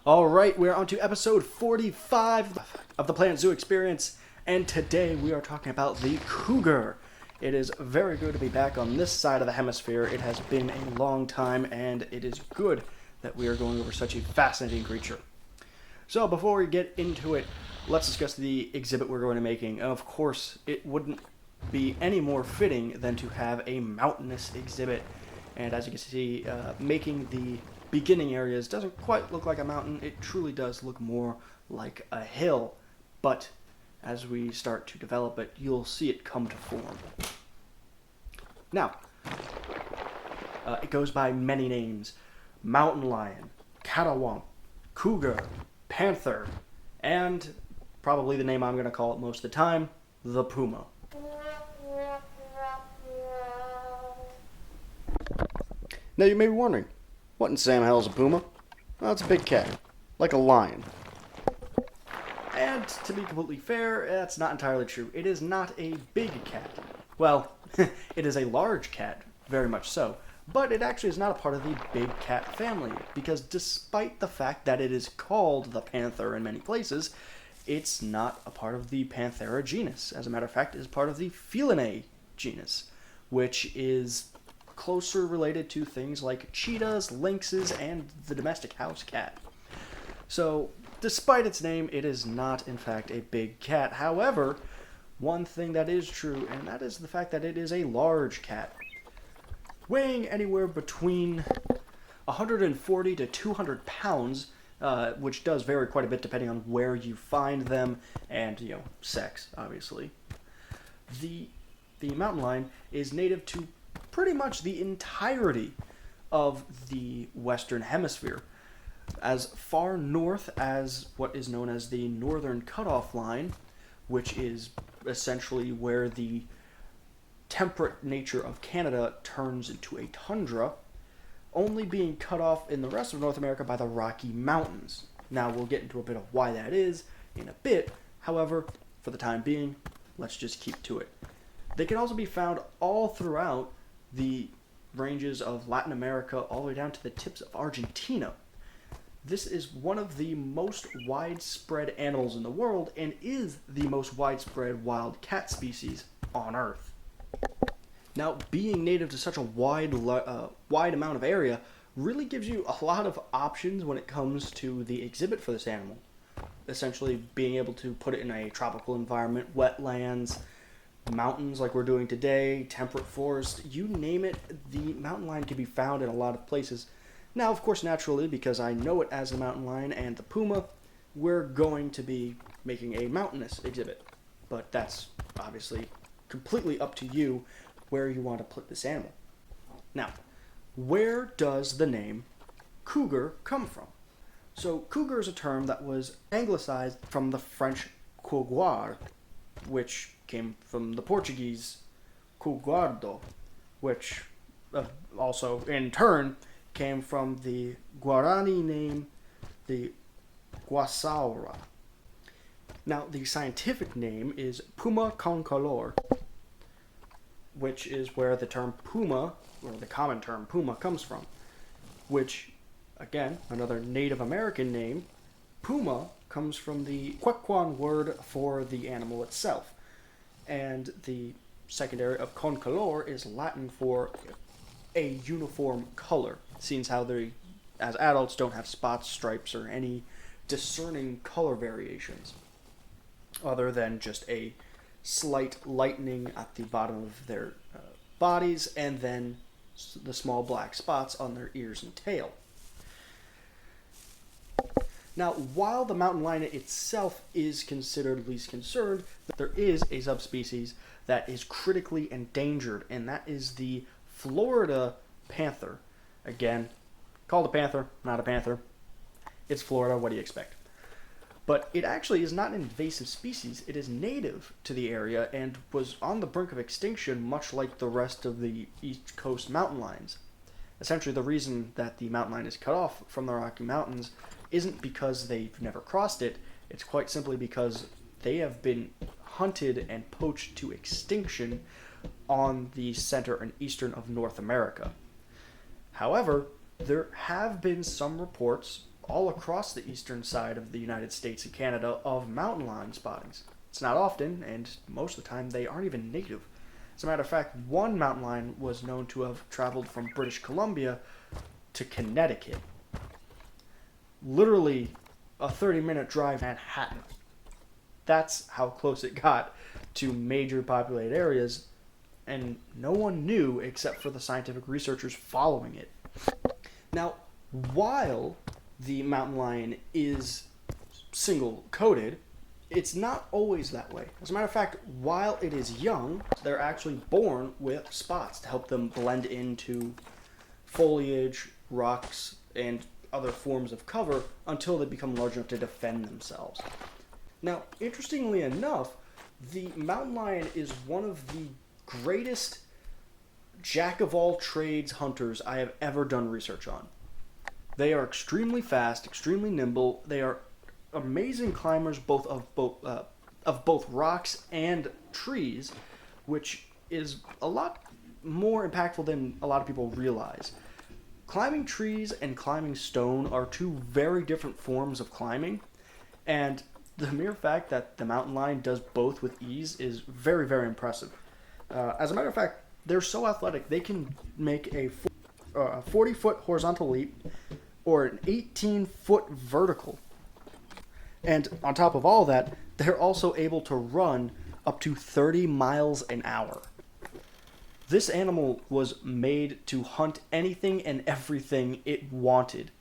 All right, we're on to episode 45 of the Planet Zoo Experience, and today we are talking about the cougar. It is very good to be back on this side of the hemisphere. It has been a long time, and it is good that we are going over such a fascinating creature. So before we get into it, let's discuss the exhibit we're going to be making. Of course, it wouldn't be any more fitting than to have a mountainous exhibit. And as you can see, making the beginning areas doesn't quite look like a mountain. It truly does look more like a hill. But as we start to develop it, you'll see it come to form. Now, it goes by many names: mountain lion, catawamp, cougar, panther, and probably the name I'm going to call it most of the time, the puma. Now you may be wondering, what in Sam hell is a puma? Well, it's a big cat, like a lion. And to be completely fair, that's not entirely true. It is not a big cat. Well, it is a large cat, very much so. But it actually is not a part of the big cat family, because despite the fact that it is called the panther in many places, it's not a part of the Panthera genus. As a matter of fact, it is part of the Felinae genus, which is closer related to things like cheetahs, lynxes, and the domestic house cat. So, despite its name, it is not, in fact, a big cat. However, one thing that is true, and that is the fact that it is a large cat, weighing anywhere between 140 to 200 pounds, which does vary quite a bit depending on where you find them, and, sex, obviously. The mountain lion is native to pretty much the entirety of the Western Hemisphere, as far north as what is known as the Northern Cutoff Line, which is essentially where the temperate nature of Canada turns into a tundra, only being cut off in the rest of North America by the Rocky Mountains. Now, we'll get into a bit of why that is in a bit. However, for the time being, let's just keep to it. They can also be found all throughout the ranges of Latin America, all the way down to the tips of Argentina. This is one of the most widespread animals in the world, and is the most widespread wild cat species on Earth. Now, being native to such a wide amount of area really gives you a lot of options when it comes to the exhibit for this animal. Essentially, being able to put it in a tropical environment, wetlands, mountains like we're doing today, temperate forest, you name it, the mountain lion can be found in a lot of places. Now, of course, naturally, because I know it as the mountain lion and the puma, we're going to be making a mountainous exhibit. But that's obviously completely up to you where you want to put this animal. Now, where does the name cougar come from? So, cougar is a term that was anglicized from the French cougar, which came from the Portuguese cougardo, which also, in turn, came from the Guarani name, the Guasaura. Now, the scientific name is Puma concolor, which is where the term puma, or the common term puma, comes from, which, again, another Native American name, puma comes from the Quechuan word for the animal itself. And the secondary of concolor is Latin for a uniform color, since how they, as adults, don't have spots, stripes, or any discerning color variations, other than just a slight lightening at the bottom of their bodies, and then the small black spots on their ears and tail. Now, while the mountain lion itself is considered least concerned, there is a subspecies that is critically endangered, and that is the Florida panther. Again, called a panther, not a panther. It's Florida, what do you expect? But it actually is not an invasive species. It is native to the area and was on the brink of extinction, much like the rest of the East Coast mountain lions. Essentially, the reason that the mountain lion is cut off from the Rocky Mountains isn't because they've never crossed it. It's quite simply because they have been hunted and poached to extinction on the center and eastern of North America. However, there have been some reports all across the eastern side of the United States and Canada of mountain lion spottings. It's not often, and most of the time they aren't even native. As a matter of fact, one mountain lion was known to have traveled from British Columbia to Connecticut. Literally a 30-minute drive to Manhattan. That's how close it got to major populated areas, and no one knew except for the scientific researchers following it. Now, while the mountain lion is single-coated, it's not always that way. As a matter of fact, while it is young, they're actually born with spots to help them blend into foliage, rocks, and other forms of cover until they become large enough to defend themselves. Now, interestingly enough, the mountain lion is one of the greatest jack-of-all-trades hunters I have ever done research on. They are extremely fast, extremely nimble. They are amazing climbers, of both rocks and trees, which is a lot more impactful than a lot of people realize. Climbing trees and climbing stone are two very different forms of climbing, and the mere fact that the mountain lion does both with ease is very, very impressive. As a matter of fact, they're so athletic, they can make a 40-foot horizontal leap or an 18-foot vertical. And on top of all that, they're also able to run up to 30 miles an hour. This animal was made to hunt anything and everything it wanted.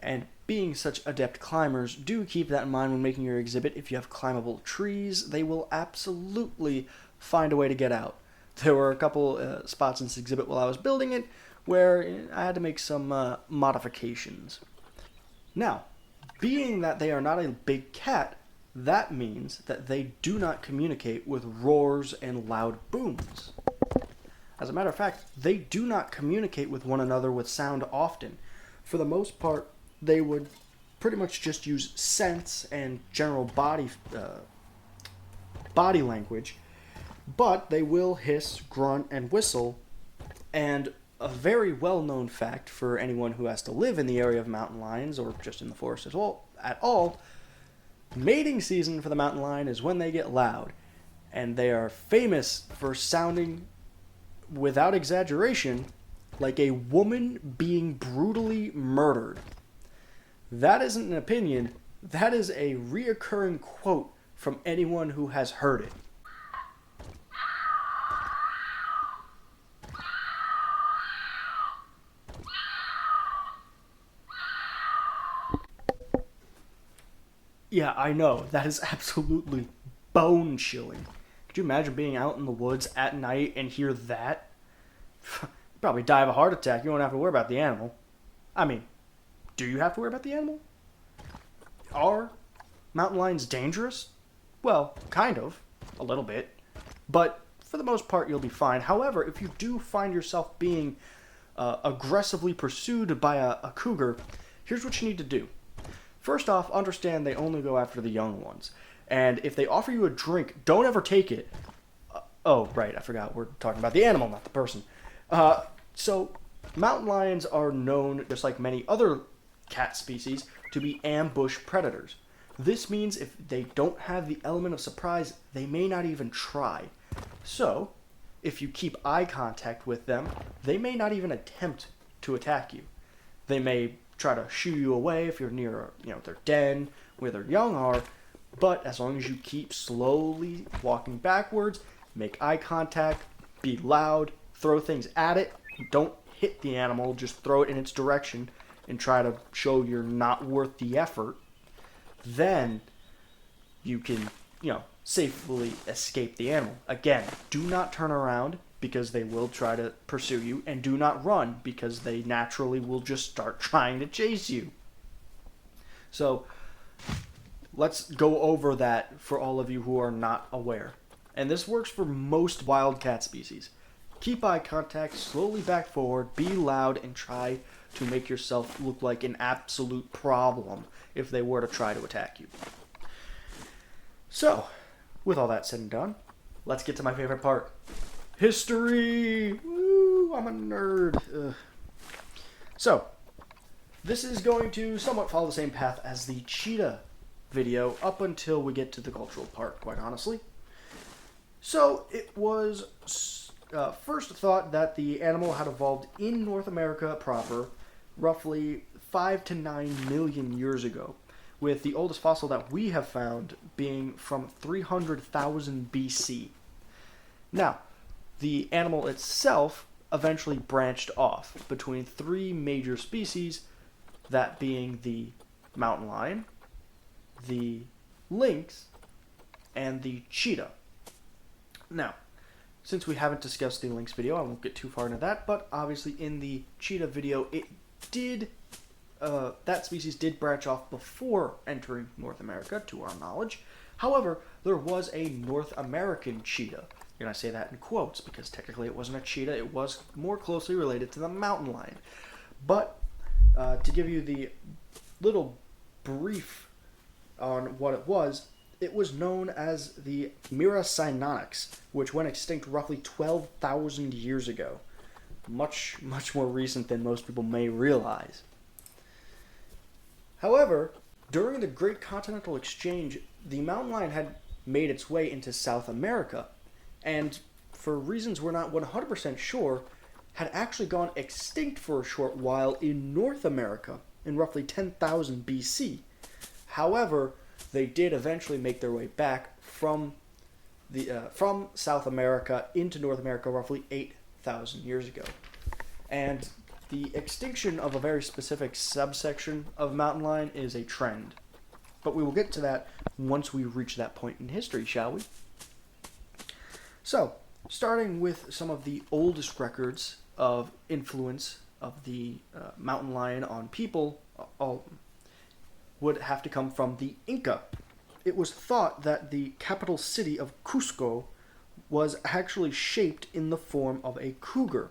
And being such adept climbers, do keep that in mind when making your exhibit. If you have climbable trees, they will absolutely find a way to get out. There were a couple spots in this exhibit while I was building it where I had to make some modifications. Now, being that they are not a big cat, that means that they do not communicate with roars and loud booms. As a matter of fact, they do not communicate with one another with sound often. For the most part, they would pretty much just use sense and general body language, but they will hiss, grunt, and whistle. And a very well-known fact for anyone who has to live in the area of mountain lions or just in the forest at all, mating season for the mountain lion is when they get loud, and they are famous for sounding, without exaggeration, like a woman being brutally murdered. That isn't an opinion, that is a reoccurring quote from anyone who has heard it. Yeah, I know, that is absolutely bone-chilling. Could you imagine being out in the woods at night and hear that? You'd probably die of a heart attack. You won't have to worry about the animal. I mean, do you have to worry about the animal? Are mountain lions dangerous? Well, kind of. A little bit. But for the most part, you'll be fine. However, if you do find yourself being aggressively pursued by a cougar, here's what you need to do. First off, understand they only go after the young ones. And if they offer you a drink, don't ever take it. Oh, right, I forgot. We're talking about the animal, not the person. So, mountain lions are known, just like many other cat species, to be ambush predators. This means if they don't have the element of surprise, they may not even try. So, if you keep eye contact with them, they may not even attempt to attack you. They may try to shoo you away if you're near, their den, where their young are, but as long as you keep slowly walking backwards, make eye contact, be loud, throw things at it, don't hit the animal, just throw it in its direction and try to show you're not worth the effort, then you can, safely escape the animal. Again, do not turn around because they will try to pursue you, and do not run because they naturally will just start trying to chase you. So, let's go over that for all of you who are not aware. And this works for most wildcat species. Keep eye contact, slowly back forward, be loud, and try to make yourself look like an absolute problem if they were to try to attack you. So, with all that said and done, let's get to my favorite part. History! Woo, I'm a nerd. Ugh. So, This is going to somewhat follow the same path as the cheetah video up until we get to the cultural part, quite honestly. So it was first thought that the animal had evolved in North America proper roughly 5 to 9 million years ago, with the oldest fossil that we have found being from 300,000 BC. Now, the animal itself eventually branched off between three major species, that being the mountain lion, the lynx, and the cheetah. Now, since we haven't discussed the lynx video, I won't get too far into that, but obviously in the cheetah video, that species did branch off before entering North America, to our knowledge. However, there was a North American cheetah. And I say that in quotes because technically it wasn't a cheetah, it was more closely related to the mountain lion. But to give you the little brief on what it was known as the Miracynonox, which went extinct roughly 12,000 years ago. Much, much more recent than most people may realize. However, during the Great Continental Exchange, the mountain lion had made its way into South America, and for reasons we're not 100% sure, had actually gone extinct for a short while in North America in roughly 10,000 BC. However, they did eventually make their way back from South America into North America roughly 8,000 years ago. And the extinction of a very specific subsection of mountain lion is a trend. But we will get to that once we reach that point in history, shall we? So, starting with some of the oldest records of influence of the mountain lion on people, all would have to come from the Inca. It was thought that the capital city of Cusco was actually shaped in the form of a cougar.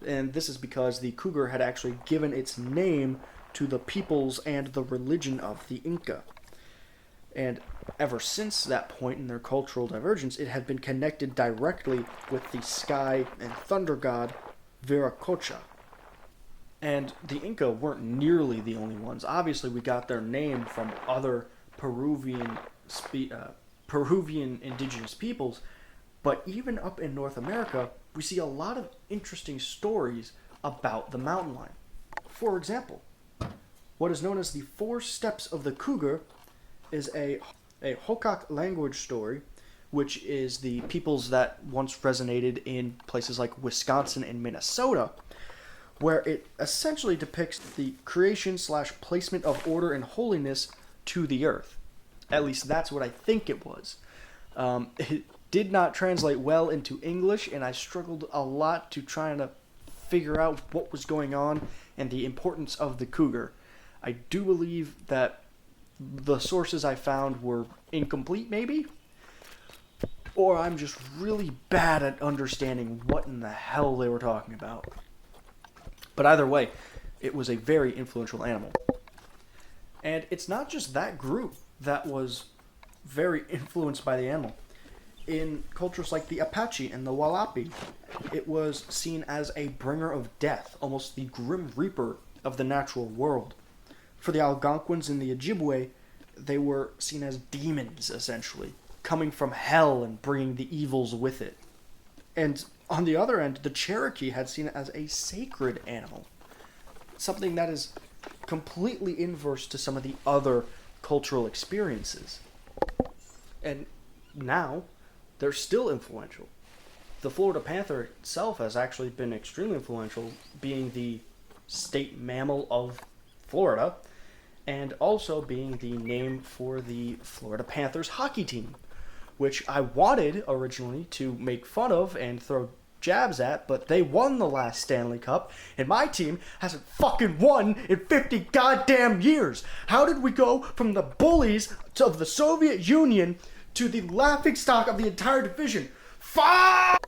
And this is because the cougar had actually given its name to the peoples and the religion of the Inca. And ever since that point in their cultural divergence, it had been connected directly with the sky and thunder god Viracocha. And the Inca weren't nearly the only ones. Obviously, we got their name from other Peruvian indigenous peoples, but even up in North America, we see a lot of interesting stories about the mountain lion. For example, what is known as the Four Steps of the Cougar is a Hokkak language story, which is the peoples that once resonated in places like Wisconsin and Minnesota, where it essentially depicts the creation/placement of order and holiness to the earth. At least that's what I think it was. It did not translate well into English, and I struggled a lot to try to figure out what was going on and the importance of the cougar. I do believe that the sources I found were incomplete, maybe? Or I'm just really bad at understanding what in the hell they were talking about. But either way, it was a very influential animal. And it's not just that group that was very influenced by the animal. In cultures like the Apache and the Walapi, it was seen as a bringer of death, almost the grim reaper of the natural world. For the Algonquins and the Ojibwe, they were seen as demons, essentially, coming from hell and bringing the evils with it. And on the other end, the Cherokee had seen it as a sacred animal, something that is completely inverse to some of the other cultural experiences. And now, they're still influential. The Florida panther itself has actually been extremely influential, being the state mammal of Florida, and also being the name for the Florida Panthers hockey team, which I wanted originally to make fun of and throw jabs at, but they won the last Stanley Cup, and my team hasn't fucking won in 50 goddamn years. How did we go from the bullies of the Soviet Union to the laughingstock of the entire division? Fuck!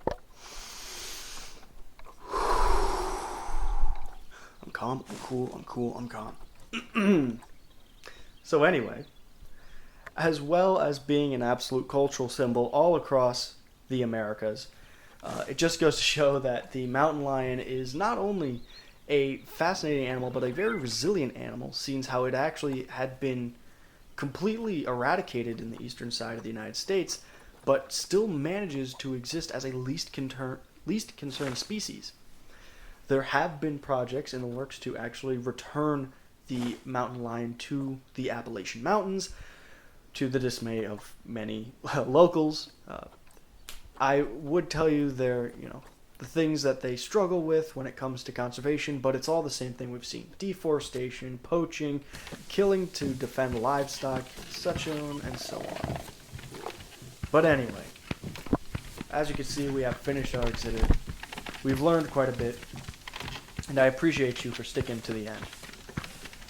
I'm calm, I'm cool, I'm calm. So anyway, as well as being an absolute cultural symbol all across the Americas, it just goes to show that the mountain lion is not only a fascinating animal, but a very resilient animal, seeing how it actually had been completely eradicated in the eastern side of the United States, but still manages to exist as a least concerned species. There have been projects in the works to actually return the mountain lion to the Appalachian Mountains, to the dismay of many locals. I would tell you the things that they struggle with when it comes to conservation, but it's all the same thing we've seen: deforestation, poaching, killing to defend livestock, such on and so on. But anyway, as you can see, we have finished our exhibit. We've learned quite a bit, and I appreciate you for sticking to the end.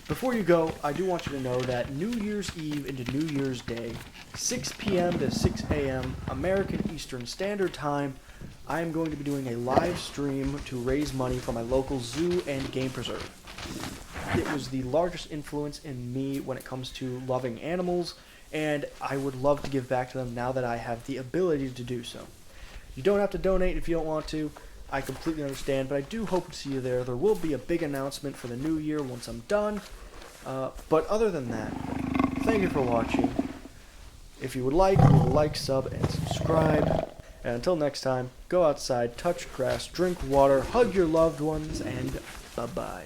Before you go, I do want you to know that New Year's Eve into New Year's Day, 6 p.m. to 6 a.m. American Eastern Standard Time, I am going to be doing a live stream to raise money for my local zoo and game preserve. It was the largest influence in me when it comes to loving animals, and I would love to give back to them now that I have the ability to do so. You don't have to donate if you don't want to. I completely understand, but I do hope to see you there. There will be a big announcement for the new year once I'm done. But other than that, thank you for watching. If you would like, leave a like, sub, and subscribe. And until next time, go outside, touch grass, drink water, hug your loved ones, and bye-bye.